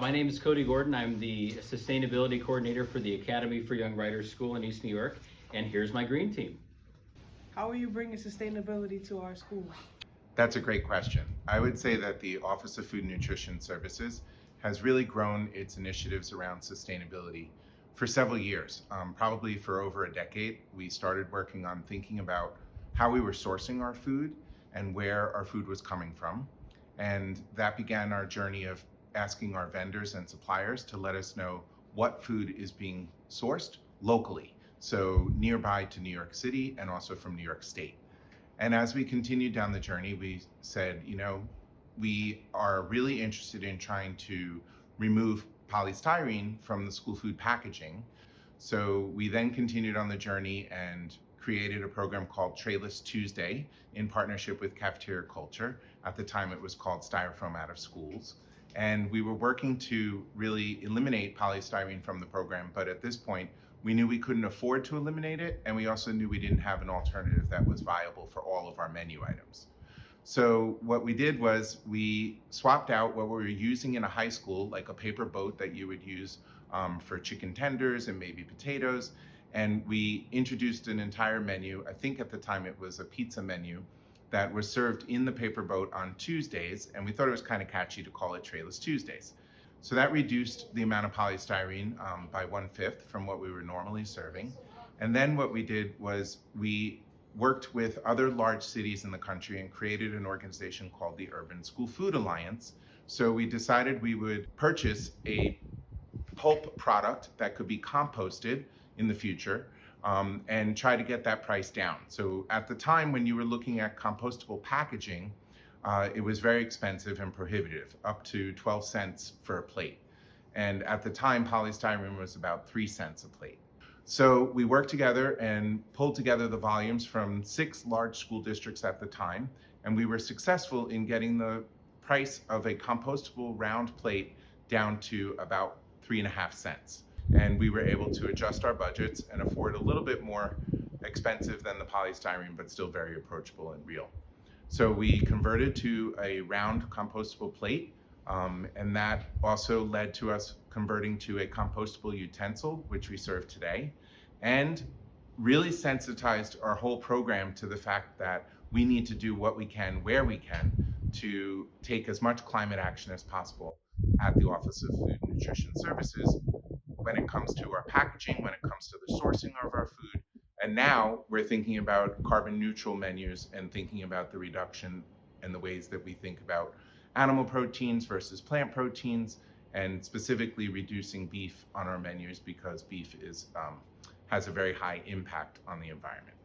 My name is Cody Gordon. I'm the Sustainability Coordinator for the Academy for Young Writers School in East New York, and here's my green team. How are you bringing sustainability to our schools? That's a great question. I would say that the Office of Food and Nutrition Services has really grown its initiatives around sustainability for several years, probably for over a decade. We started working on thinking about how we were sourcing our food and where our food was coming from. And that began our journey of asking our vendors and suppliers to let us know what food is being sourced locally, so nearby to New York City and also from New York State. And as we continued down the journey, we said, we are really interested in trying to remove polystyrene from the school food packaging. So we then continued on the journey and created a program called Trayless Tuesday in partnership with Cafeteria Culture. At the time, it was called Styrofoam Out of Schools. And we were working to really eliminate polystyrene from the program, but at this point, we knew we couldn't afford to eliminate it, and we also knew we didn't have an alternative that was viable for all of our menu items. So what we did was we swapped out what we were using in a high school, like a paper boat that you would use for chicken tenders and maybe potatoes, and we introduced an entire menu. I think at the time it was a pizza menu that was served in the paper boat on Tuesdays, and we thought it was kind of catchy to call it Trayless Tuesdays. So that reduced the amount of polystyrene by 1/5 from what we were normally serving. And then what we did was we worked with other large cities in the country and created an organization called the Urban School Food Alliance. So we decided we would purchase a pulp product that could be composted in the future and try to get that price down. So at the time when you were looking at compostable packaging, it was very expensive and prohibitive, up to 12 cents for a plate. And at the time, polystyrene was about 3 cents a plate. So we worked together and pulled together the volumes from 6 large school districts at the time, and we were successful in getting the price of a compostable round plate down to about 3.5 cents. And we were able to adjust our budgets and afford a little bit more expensive than the polystyrene, but still very approachable and real. So we converted to a round compostable plate, and that also led to us converting to a compostable utensil, which we serve today, and really sensitized our whole program to the fact that we need to do what we can, where we can, to take as much climate action as possible at the Office of Food and Nutrition Services when it comes to our packaging, when it comes to the sourcing of our food. And now we're thinking about carbon neutral menus and thinking about the reduction and the ways that we think about animal proteins versus plant proteins, and specifically reducing beef on our menus because beef has a very high impact on the environment.